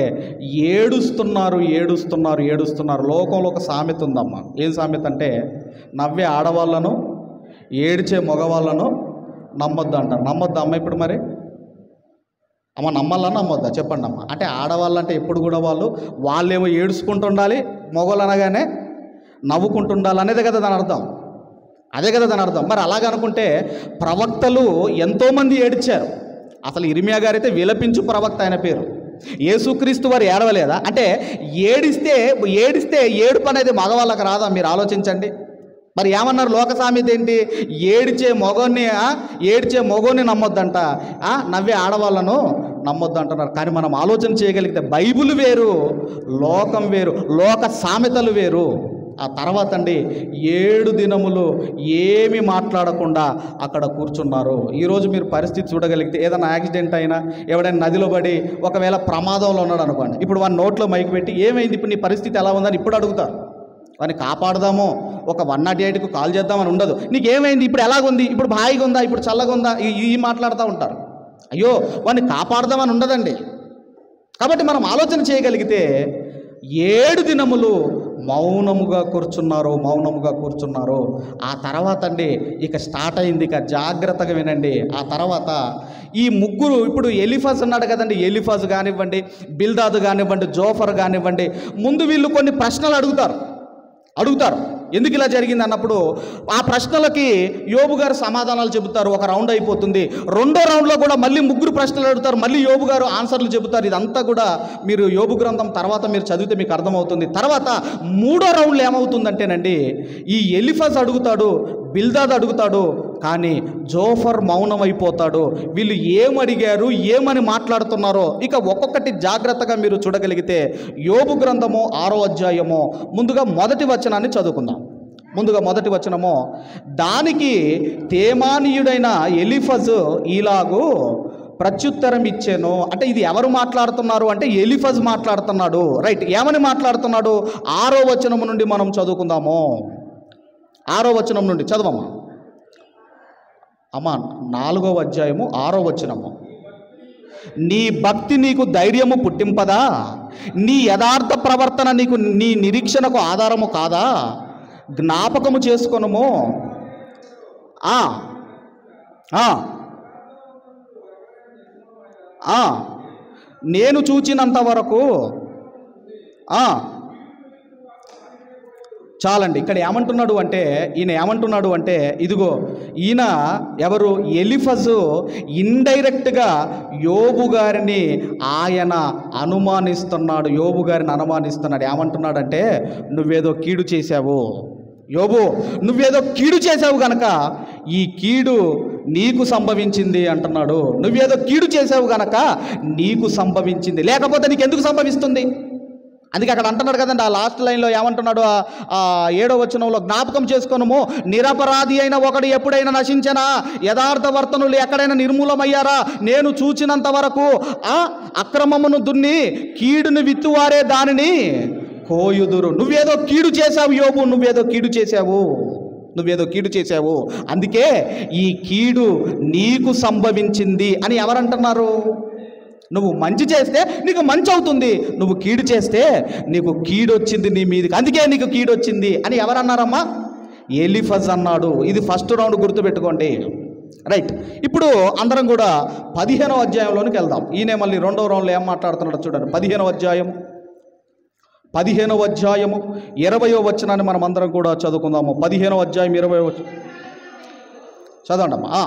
ఏడుస్తున్నారు. లోకంలో ఒక సామెత ఉందమ్మా. ఏం సామెత అంటే నవ్వే ఆడవాళ్ళను ఏడ్చే మగవాళ్ళను నమ్మొద్దు అంటారు. నమ్మొద్దా అమ్మ? ఇప్పుడు మరి అమ్మ నమ్మాలా నమ్మొద్దా చెప్పండి అమ్మ. అంటే ఆడవాళ్ళు అంటే ఎప్పుడు కూడా వాళ్ళేమో ఏడుచుకుంటూ ఉండాలి, మగవాళ్ళు అనగానే నవ్వుకుంటూ ఉండాలి అనేదే కదా దాని అర్థం. మరి అలాగనుకుంటే ప్రవక్తలు ఎంతోమంది ఏడ్చారు. అసలు ఇర్మియా గారైతే విలపించు ప్రవక్త ఆయన పేరు. యేసుక్రీస్తు వారు ఏడవలేదా? అంటే ఏడిస్తే ఏడుపు అనేది మగవాళ్ళకి రాదా? మీరు ఆలోచించండి. మరి ఏమన్నారు లోక సామెత ఏంటి? ఏడ్చే మగోని నమ్మొద్దంట, నవ్వే ఆడవాళ్ళను నమ్మొద్దు అంటున్నారు. కానీ మనం ఆలోచన చేయగలిగితే బైబిల్ వేరు, లోకం వేరు, లోక సామెతలు వేరు. ఆ తర్వాత 7 దినములు ఏమి మాట్లాడకుండా అక్కడ కూర్చున్నారు. ఈరోజు మీరు పరిస్థితి చూడగలిగితే ఏదైనా యాక్సిడెంట్ అయినా, ఎవడైనా నదిలో పడి ఒకవేళ ప్రమాదంలో ఉన్నాడు అనుకోండి, ఇప్పుడు వాడి నోట్లో మైక్ పెట్టి ఏమైంది, ఇప్పుడు నీ పరిస్థితి ఎలా ఉందని ఇప్పుడు అడుగుతారు. వాడిని కాపాడదామో ఒక 108కు కాల్ చేద్దామని ఉండదు. నీకేమైంది, ఇప్పుడు ఎలాగుంది, ఇప్పుడు హాయిగా ఉందా, ఇప్పుడు చల్లగా ఉందా, ఈ మాట్లాడుతూ ఉంటారు. అయ్యో వాడిని కాపాడదామని ఉండదండి. కాబట్టి మనం ఆలోచన చేయగలిగితే 7 దినములు మౌనముగా కూర్చున్నారు. ఆ తర్వాత ఇక స్టార్ట్ అయింది. ఇక జాగ్రత్తగా వినండి. ఆ తర్వాత ఈ ముగ్గురు, ఇప్పుడు ఎలీఫజ్ ఉన్నాడు కదండి, ఎలీఫజ్ కానివ్వండి, బిల్దాదు కానివ్వండి, జోఫర్ కానివ్వండి, ముందు వీళ్ళు కొన్ని ప్రశ్నలు అడుగుతారు. ఎందుకు ఇలా జరిగింది అన్నప్పుడు ఆ ప్రశ్నలకి యోబు గారు సమాధానాలు చెబుతారు. ఒక రౌండ్ అయిపోతుంది. రెండో రౌండ్లో కూడా మళ్ళీ ముగ్గురు ప్రశ్నలు అడుగుతారు. మళ్ళీ యోబు గారు ఆన్సర్లు చెబుతారు. ఇదంతా కూడా మీరు యోబు గ్రంథం తర్వాత మీరు చదివితే మీకు అర్థమవుతుంది. తర్వాత 3వ రౌండ్లో ఏమవుతుందంటేనండి, ఈ ఎలీఫజ్ అడుగుతాడు, బిల్దాద్ అడుగుతాడు, కానీ జోఫర్ మౌనం అయిపోతాడు. వీళ్ళు ఏమడిగారు, ఏమని మాట్లాడుతున్నారో ఇక ఒక్కొక్కటి జాగ్రత్తగా మీరు చూడగలిగితే యోబు గ్రంథము 6వ అధ్యాయము ముందుగా మొదటి వచనాన్ని చదువుకుందాం. మొదటి వచనము, దానికి తేమానీయుడైన ఎలీఫజ్ ఇలాగు ప్రత్యుత్తరం ఇచ్చాను. అంటే ఇది ఎవరు మాట్లాడుతున్నారు అంటే ఎలీఫజ్ మాట్లాడుతున్నాడు. రైట్, ఏమని మాట్లాడుతున్నాడు? 6వ వచనము నుండి మనం చదువుకుందాము. 6వ వచనం నుండి చదవమ్మా. అమ్మా 4వ అధ్యాయము 6వ వచనము. నీ భక్తి నీకు ధైర్యము పుట్టింపదా? నీ యథార్థ ప్రవర్తన నీ నిరీక్షణకు ఆధారము కాదా? జ్ఞాపకము చేసుకొనుము. నేను చూచినంత వరకు చాలండి. ఇక్కడ ఈయన ఏమంటున్నాడు అంటే ఇదిగో ఈయన ఎవరు, ఎలీఫజు ఇండైరెక్ట్గా యోబు గారిని అనుమానిస్తున్నాడు. ఏమంటున్నాడంటే నువ్వేదో కీడు చేశావు యోబు, నువ్వేదో కీడు చేశావు గనక ఈ కీడు నీకు సంభవించింది అంటున్నాడు. నువ్వేదో కీడు చేసావు గనక నీకు సంభవించింది, లేకపోతే నీకు ఎందుకు సంభవిస్తుంది? అందుకే అక్కడ అంటున్నాడు కదండి, ఆ లాస్ట్ లైన్లో ఏమంటున్నాడు, ఆ 7వ వచనంలో, జ్ఞాపకం చేసుకొనుము, నిరపరాధి అయిన ఒకడు ఎప్పుడైనా నశించనా? యథార్థ వర్తనులు ఎక్కడైనా నిర్మూలమయ్యారా? నేను చూచినంత వరకు అక్రమమును దున్ని కీడును విత్తువారే దానిని కోయుదురు. నువ్వేదో కీడు చేశావు యోబు, నువ్వేదో కీడు చేశావు, అందుకే ఈ కీడు నీకు సంభవించింది అని ఎవరంటున్నారు? నువ్వు మంచి చేస్తే నీకు మంచి అవుతుంది, నువ్వు కీడు చేస్తే నీకు కీడు వచ్చింది నీ మీదకి, అందుకే నీకు కీడు వచ్చింది అని ఎవరన్నారమ్మా? ఎలీఫజ్ అన్నాడు. ఇది ఫస్ట్ రౌండ్, గుర్తుపెట్టుకోండి. రైట్, ఇప్పుడు అందరం కూడా 15వ అధ్యాయంలోనికి వెళ్దాం. ఈయన మళ్ళీ 2వ రౌండ్లో ఏం మాట్లాడుతున్నాడో చూడండి. 15వ అధ్యాయము 20వ వచనాన్ని మనం అందరం కూడా చదువుకుందాము. 15వ అధ్యాయం 20వ వచనం చదవండి అమ్మా.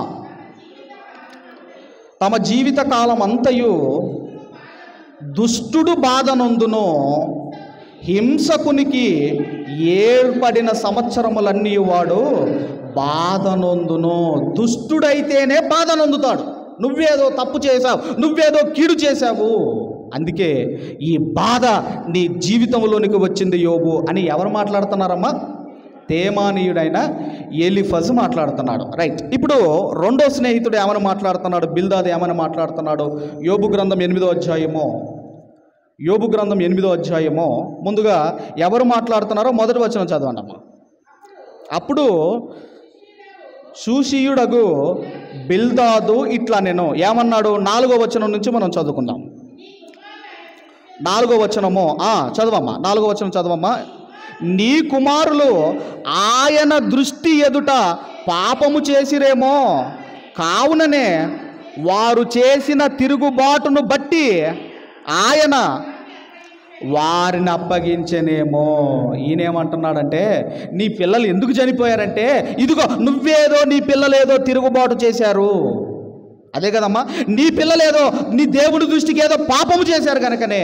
తమ జీవిత కాలం అంతయు దుష్టుడు బాధనొందును, హింసకునికి ఏర్పడిన సంవత్సరములన్నీ వాడు బాధనొందును. దుష్టుడైతేనే బాధనొందుతాడు. నువ్వేదో తప్పు చేశావు, నువ్వేదో కీడు చేశావు, అందుకే ఈ బాధ నీ జీవితంలోనికి వచ్చింది యోబు అని ఎవరు మాట్లాడుతున్నారమ్మా? తేమానీయుడైన ఎలీఫజ్ మాట్లాడుతున్నాడు. రైట్, ఇప్పుడు రెండో స్నేహితుడు ఏమని మాట్లాడుతున్నాడు? బిల్దాద్ ఏమని మాట్లాడుతున్నాడు? యోబు గ్రంథం 8వ అధ్యాయము ముందుగా ఎవరు మాట్లాడుతున్నారో మొదటి వచనం చదవండి అమ్మా. అప్పుడు షూషీయుడగు బిల్దాదు ఇట్లా నేను ఏమన్నాడు? 4వ వచనం నుంచి మనం చదువుకుందాం. 4వ వచనము చదవమ్మా. 4వ వచనం చదవమ్మా. నీ కుమారులు ఆయన దృష్టి ఎదుట పాపము చేసిరేమో, కావుననే వారు చేసిన తిరుగుబాటును బట్టి ఆయన వారిని అప్పగించనేమో. ఈయనేమంటున్నాడంటే, నీ పిల్లలు ఎందుకు చనిపోయారంటే, ఇదిగో నువ్వేదో నీ పిల్లలేదో తిరుగుబాటు చేశారు, అదే కదమ్మా, నీ పిల్లలేదో నీ దేవుడి దృష్టికి ఏదో పాపము చేశారు కనుకనే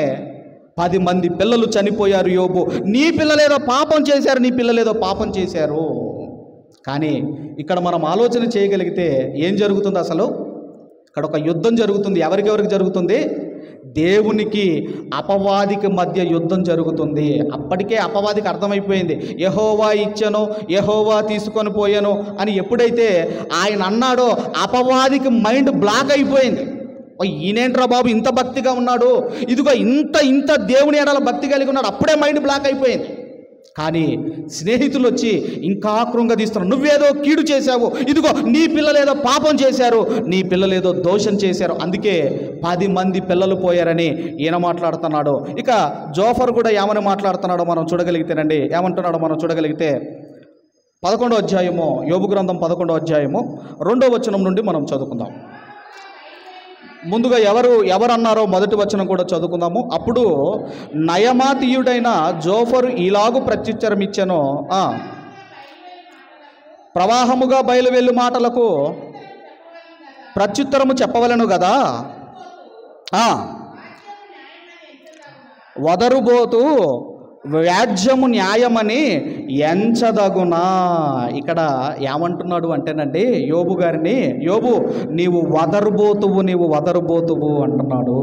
10 మంది పిల్లలు చనిపోయారు యోబు. నీ పిల్లలేదో పాపం చేశారు, నీ పిల్లలేదో పాపం చేశారు. కానీ ఇక్కడ మనం ఆలోచన చేయగలిగితే ఏం జరుగుతుంది? అసలు ఇక్కడ ఒక యుద్ధం జరుగుతుంది. ఎవరికెవరికి జరుగుతుంది? దేవునికి అపవాదికి మధ్య యుద్ధం జరుగుతుంది. అప్పటికే అపవాదికి అర్థమైపోయింది, యెహోవా ఇచ్చెను, యెహోవా తీసుకొని పోయాను అని ఎప్పుడైతే ఆయన అన్నాడో అపవాదికి మైండ్ బ్లాక్ అయిపోయింది. ఈయనేంట్రా బాబు ఇంత భక్తిగా ఉన్నాడు, ఇదిగో ఇంత దేవుని ఎడల భక్తి కలిగి ఉన్నాడు, అప్పుడే మైండ్ బ్లాక్ అయిపోయింది. కానీ స్నేహితులు వచ్చి ఇంకా కృంగదీస్తున్నారు, నువ్వేదో కీడు చేశావు, ఇదిగో నీ పిల్లలేదో పాపం చేశారు, నీ పిల్లలేదో దోషం చేశారు, అందుకే 10 మంది పిల్లలు పోయారని ఈయన మాట్లాడుతున్నాడు. ఇక జోఫర్ కూడా ఏమని మాట్లాడుతున్నాడో మనం చూడగలిగితేనండి, ఏమంటున్నాడో మనం చూడగలిగితే 11వ అధ్యాయము, యోబు గ్రంథం 11వ అధ్యాయము 2వ వచనం నుండి మనం చదువుకుందాం. ముందుగా ఎవరన్నారో మొదటి వచనం కూడా చదువుకుందాము. అప్పుడు నయమాతీయుడైన జోఫరు ఇలాగు ప్రత్యుత్తరం ఇచ్చెను, ప్రవాహముగా బయలువెళ్ళు మాటలకు ప్రత్యుత్తరము చెప్పవలెను కదా, వదరుబోతు వ్యాజ్యము న్యాయమని ఎంచదగునా. ఇక్కడ ఏమంటున్నాడు అంటేనండి యోబు గారిని, యోబు నీవు వదరుబోతువు అంటున్నాడు.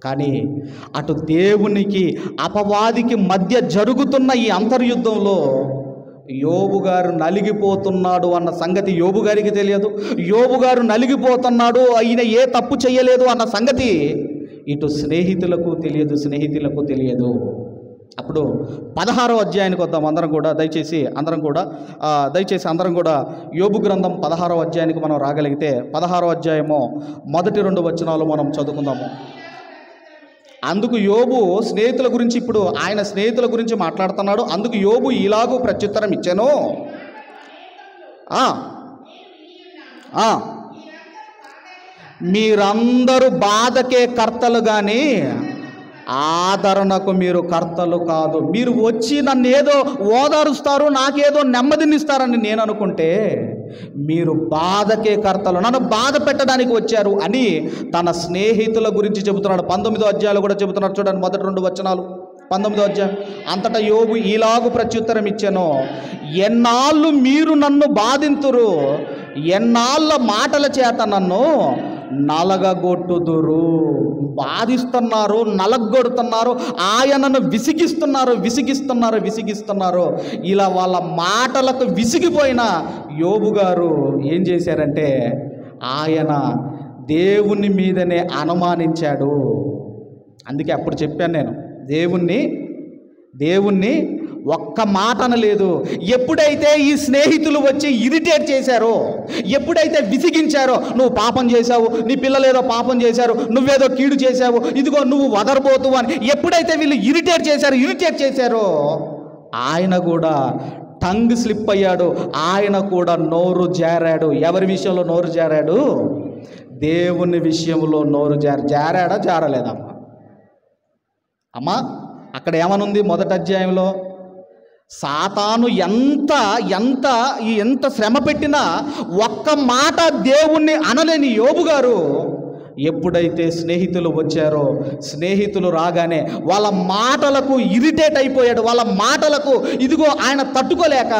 కానీ అటు దేవునికి అపవాదికి మధ్య జరుగుతున్న ఈ అంతర్యుద్ధంలో యోబు గారు నలిగిపోతున్నాడు అన్న సంగతి యోబు గారికి తెలియదు. యోబు గారు నలిగిపోతున్నాడు, ఆయన ఏ తప్పు చేయలేదు అన్న సంగతి ఇటు స్నేహితులకు తెలియదు. అప్పుడు 16వ అధ్యాయానికి వద్దాం అందరం కూడా. దయచేసి అందరం కూడా యోబు గ్రంథం 16వ అధ్యాయానికి మనం రాగలిగితే 16వ అధ్యాయము మొదటి 2 వచనాలు మనం చదువుకుందాము. అందుకు యోబు స్నేహితుల గురించి, ఇప్పుడు ఆయన స్నేహితుల గురించి మాట్లాడుతున్నాడు. అందుకు యోబు ఇలాగూ ప్రత్యుత్తరం ఇచ్చాను, మీరందరూ బాధకే కర్తలు కానీ ఆదరణకు మీరు కర్తలు కాదు. మీరు వచ్చి నన్ను ఏదో ఓదారుస్తారు, నాకేదో నెమ్మదినిస్తారని నేను అనుకుంటే మీరు బాధకే కర్తలు, నన్ను బాధ పెట్టడానికి వచ్చారు అని తన స్నేహితుల గురించి చెబుతున్నాడు. 19వ అధ్యాయంలో కూడా చెబుతున్నాడు చూడండి, మొదటి 2 వచనాలు 19వ అధ్యాయం. అంతటా యోబు ఇలాగు ప్రత్యుత్తరం ఇచ్చాను, ఎన్నాళ్ళు మీరు నన్ను బాధింతురు, ఎన్నాళ్ళ మాటల చేత నన్ను నలగగొట్టుదురు. బాధిస్తున్నారు, నలగొడుతున్నారు, ఆయనను విసిగిస్తున్నారు. ఇలా వాళ్ళ మాటలకు విసిగిపోయిన యోబు గారు ఏం చేశారంటే ఆయన దేవుని మీదనే అనుమానించాడు. అందుకే అప్పుడు చెప్పాను నేను, దేవుణ్ణి ఒక్క మాట అనలేదు. ఎప్పుడైతే ఈ స్నేహితులు వచ్చి ఇరిటేట్ చేశారో, ఎప్పుడైతే విసిగించారో, నువ్వు పాపం చేశావు, నీ పిల్లలేదో పాపం చేశారు, నువ్వేదో కీడు చేశావు, ఇదిగో నువ్వు వదరబోతువు అని ఎప్పుడైతే వీళ్ళు ఇరిటేట్ చేశారో ఆయన కూడా టంగ్ స్లిప్ అయ్యాడు, ఆయన కూడా నోరు జారాడు. ఎవరి విషయంలో నోరు జారాడు? దేవుని విషయంలో నోరు జారాడా జారలేదమ్మా? అమ్మా అక్కడ ఏమనుంది మొదటి అధ్యాయంలో? సాతాను ఎంత శ్రమ పెట్టినా ఒక్క మాట దేవుణ్ణి అనలేని యోబు గారు ఎప్పుడైతే స్నేహితులు వచ్చారో, స్నేహితులు రాగానే వాళ్ళ మాటలకు ఇరిటేట్ అయిపోయాడు. వాళ్ళ మాటలకు ఇదిగో ఆయన తట్టుకోలేక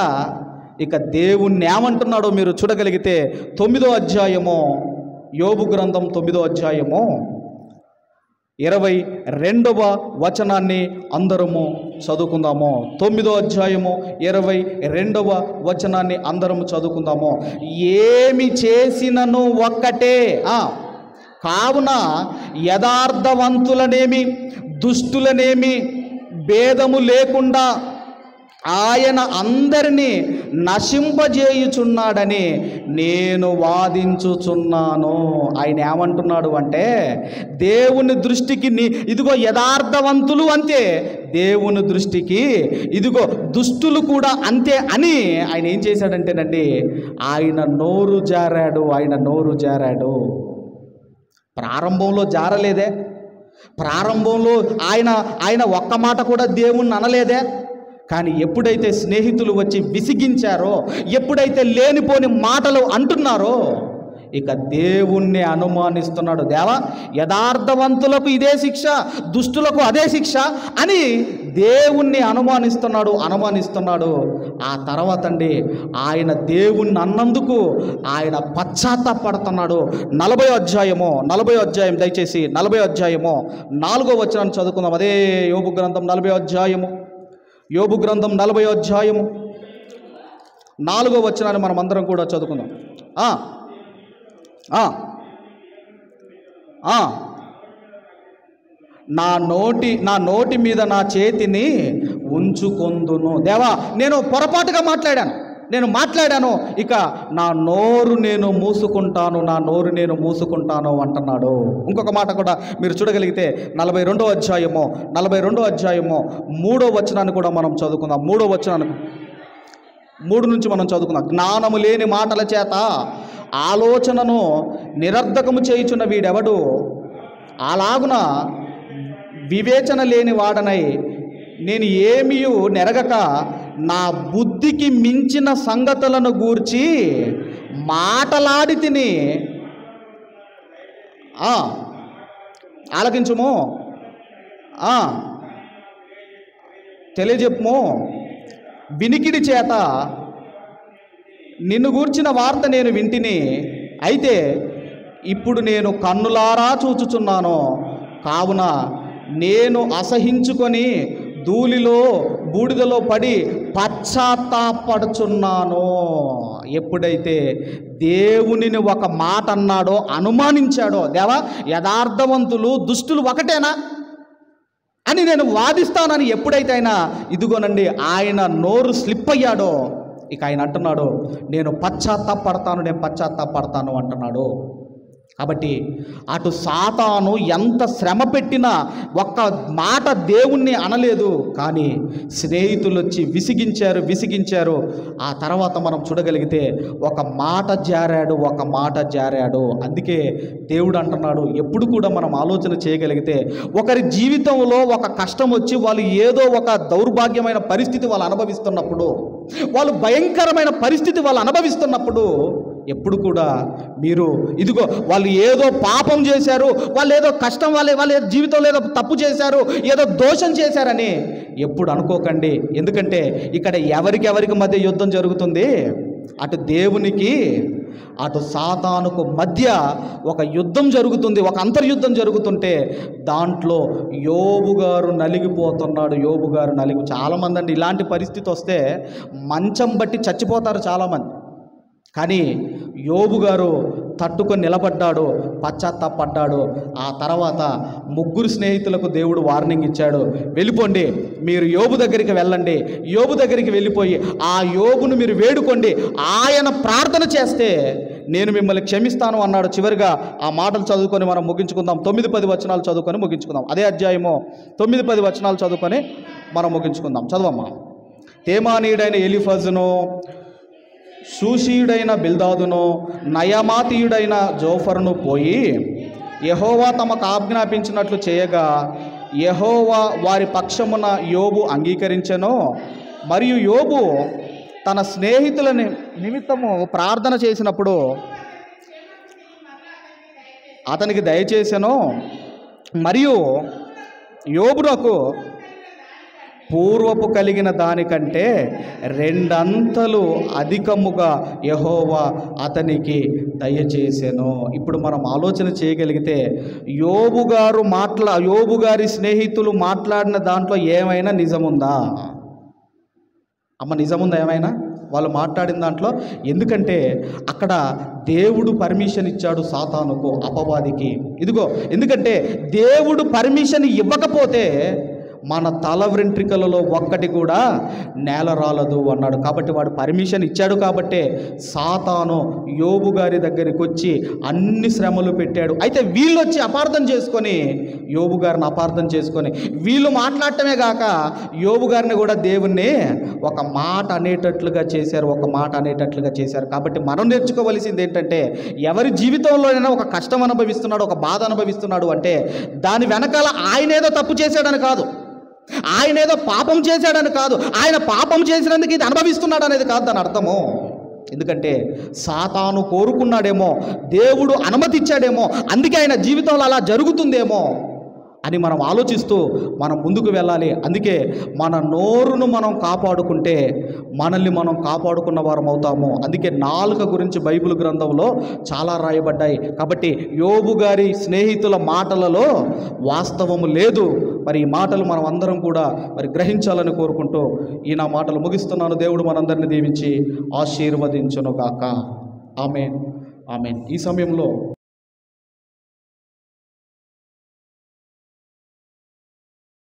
ఇక దేవుణ్ణి ఏమంటున్నాడో మీరు చూడగలిగితే 9వ అధ్యాయము, యోబు గ్రంథం 9వ అధ్యాయము 22వ వచనాన్ని అందరము చదువుకుందాము. 9వ అధ్యాయము 22వ వచనాన్ని అందరము చదువుకుందాము. ఏమి చేసినను ఒక్కటే, కావున యథార్థవంతులనేమి దుష్టులనేమి భేదము లేకుండా ఆయన అందరినీ నశింపజేయుచున్నాడని నేను వాదించుచున్నాను. ఆయన ఏమంటున్నాడు అంటే, దేవుని దృష్టికి ఇదిగో యథార్థవంతులు అంతే, దేవుని దృష్టికి ఇదిగో దుష్టులు కూడా అంతే అని ఆయన ఏం చేశాడంటేనండి, ఆయన నోరు జారాడు. ప్రారంభంలో జారలేదే, ప్రారంభంలో ఆయన ఒక్క మాట కూడా దేవుణ్ణి అనలేదే. కానీ ఎప్పుడైతే స్నేహితులు వచ్చి విసిగించారో, ఎప్పుడైతే లేనిపోని మాటలు అంటున్నారో, ఇక దేవుణ్ణి అనుమానిస్తున్నాడు. దేవా, యథార్థవంతులకు ఇదే శిక్ష, దుష్టులకు అదే శిక్ష అని దేవుణ్ణి అనుమానిస్తున్నాడు. ఆ తర్వాత అండి, ఆయన దేవుణ్ణి అన్నందుకు ఆయన పశ్చాత్తాపడుతున్నాడు. 40వ అధ్యాయం దయచేసి 40వ అధ్యాయము 4వ వచనాన్ని చదువుకుందాం. అదే యోబు గ్రంథం 40వ అధ్యాయము, యోబు గ్రంథం 40వ అధ్యాయము 4వ వచనాన్ని మనం అందరం కూడా చదువుకుందాం. నా నోటి మీద నా చేతిని ఉంచుకొందును. దేవా, నేను పొరపాటుగా మాట్లాడాను, ఇక నా నోరు నేను మూసుకుంటాను అంటున్నాడు. ఇంకొక మాట కూడా మీరు చూడగలిగితే 42వ అధ్యాయము 3వ వచనాన్ని కూడా మనం చదువుకుందాం. 3వ వచనాన్ని 3 నుంచి మనం చదువుకుందాం. జ్ఞానము లేని మాటల చేత ఆలోచనను నిరర్ధకము చేయుచున్న వీడెవడు? అలాగున వివేచన లేని వాడనై నేను ఏమియు నెరగక నా బుద్ధికి మించిన సంగతులను గూర్చి మాటలాడి తిని. ఆలకించుము, తెలియజెప్పుము. వినికిడి చేత నిన్ను గూర్చిన వార్త నేను వింటిని, అయితే ఇప్పుడు నేను కన్నులారా చూచుచున్నాను. కావున నేను అసహించుకొని బూడిదలో పడి పశ్చాత్తాపడుచున్నాను. ఎప్పుడైతే దేవునిని ఒక మాట అన్నాడో, అనుమానించాడో, దేవా, యథార్థవంతులు దుష్టులు ఒకటేనా అని నేను వాదిస్తానని ఎప్పుడైతే ఇదిగోనండి ఆయన నోరు స్లిప్ అయ్యాడో, ఇక ఆయన అంటున్నాడు, నేను పశ్చాత్తాపడతాను అంటున్నాడు. కాబట్టి అటు సాతాను ఎంత శ్రమ పెట్టినా ఒక్క మాట దేవుణ్ణి అనలేదు. కానీ స్నేహితులు వచ్చి విసిగించారు. ఆ తర్వాత మనం చూడగలిగితే ఒక మాట జారాడు. అందుకే దేవుడు అంటున్నాడు, ఎప్పుడు కూడా మనం ఆలోచన చేయగలిగితే, ఒకరి జీవితంలో ఒక కష్టం వచ్చి వాళ్ళు ఏదో ఒక దౌర్భాగ్యమైన పరిస్థితి వాళ్ళు అనుభవిస్తున్నప్పుడు, వాళ్ళు భయంకరమైన పరిస్థితి వాళ్ళు అనుభవిస్తున్నప్పుడు, ఎప్పుడు కూడా మీరు ఇదిగో వాళ్ళు ఏదో పాపం చేశారు, వాళ్ళు ఏదో కష్టం, వాళ్ళ జీవితంలో ఏదో తప్పు చేశారు, ఏదో దోషం చేశారని ఎప్పుడు అనుకోకండి. ఎందుకంటే ఇక్కడ ఎవరికి మధ్య యుద్ధం జరుగుతుంది? అటు దేవునికి అటు సాతానుకు మధ్య ఒక యుద్ధం జరుగుతుంది, ఒక అంతర్యుద్ధం జరుగుతుంటే దాంట్లో యోబు గారు నలిగిపోతున్నాడు. చాలామంది అండి ఇలాంటి పరిస్థితి వస్తే మంచం బట్టి చచ్చిపోతారు చాలామంది. కానీ యోబు గారు తట్టుకొని నిలబడ్డాడు, పశ్చాత్తాపడ్డాడు. ఆ తర్వాత 3 స్నేహితులకు దేవుడు వార్నింగ్ ఇచ్చాడు, వెళ్ళిపోండి, మీరు యోబు దగ్గరికి వెళ్ళండి, యోబు దగ్గరికి వెళ్ళిపోయి ఆ యోబును మీరు వేడుకోండి, ఆయన ప్రార్థన చేస్తే నేను మిమ్మల్ని క్షమిస్తాను అన్నాడు. చివరిగా ఆ మాటలు చదువుకొని మనం ముగించుకుందాం. 9-10 వచనాలు చదువుకొని ముగించుకుందాం. అదే అధ్యాయము 9-10 వచనాలు చదువుకొని మనం ముగించుకుందాం. చదవమ్మా. తేమానీయుడైన ఎలీఫజును, షూషీయుడైన బిల్దాదును, నయమాతీయుడైన జోఫరును పోయి యెహోవా తమకు ఆజ్ఞాపించినట్లు చేయగా యెహోవా వారి పక్షమున యోబు అంగీకరించెను. మరియు యోబు తన స్నేహితుల నిమిత్తము ప్రార్థన చేసినప్పుడు అతనికి దయచేసెను. మరియు యోబునకు పూర్వపు కలిగిన దానికంటే 2 అంతలు అధికముగా యెహోవా అతనికి దయచేసెను. ఇప్పుడు మనం ఆలోచన చేయగలిగితే యోబు గారి స్నేహితులు మాట్లాడిన దాంట్లో ఏమైనా నిజముందా? నిజముందా ఏమైనా వాళ్ళు మాట్లాడిన దాంట్లో? ఎందుకంటే అక్కడ దేవుడు పర్మిషన్ ఇచ్చాడు సాతానుకు, అపవాదికి. ఎందుకంటే దేవుడు పర్మిషన్ ఇవ్వకపోతే మన తల వెంట్రుకలలో ఒక్కటి కూడా నేల రాలదు అన్నాడు. కాబట్టి వాడు పర్మిషన్ ఇచ్చాడు కాబట్టే సాతాను యోబు గారి దగ్గరికి వచ్చి అన్ని శ్రమలు పెట్టాడు. అయితే వీళ్ళు వచ్చి అపార్థం చేసుకొని యోబు గారిని అపార్థం చేసుకొని వీళ్ళు మాట్లాడటమే కాక యోబు గారిని కూడా దేవుణ్ణి ఒక మాట అనేటట్లుగా చేశారు. కాబట్టి మనం నేర్చుకోవలసింది ఏంటంటే, ఎవరి జీవితంలోనైనా ఒక కష్టం అనుభవిస్తున్నాడు, ఒక బాధ అనుభవిస్తున్నాడు అంటే దాని వెనకాల ఆయన ఏదో తప్పు చేశాడని కాదు, ఆయన ఏదో పాపం చేశాడని కాదు, ఆయన పాపం చేసినందుకు ఇది అనుభవిస్తున్నాడు అనేది కాదు దాని అర్థము. ఎందుకంటే సాతాను కోరుకున్నాడేమో, దేవుడు అనుమతిచ్చాడేమో, అందుకే ఆయన జీవితంలో అలా జరుగుతుందేమో అని మనం ఆలోచిస్తూ మనం ముందుకు వెళ్ళాలి. అందుకే మన నోరును మనం కాపాడుకుంటే మనల్ని మనం కాపాడుకున్న వారం అవుతాము. అందుకే నాలుక గురించి బైబిల్ గ్రంథంలో చాలా రాయబడ్డాయి. కాబట్టి యోబు గారి స్నేహితుల మాటలలో వాస్తవము లేదు. మరి ఈ మాటలు మనం అందరం కూడా గ్రహించాలని కోరుకుంటూ ఈ నా మాటలు ముగిస్తున్నాను. దేవుడు మనందరిని దీవించి ఆశీర్వదించును గాక. ఆమేన్, ఆమేన్. ఈ సమయంలో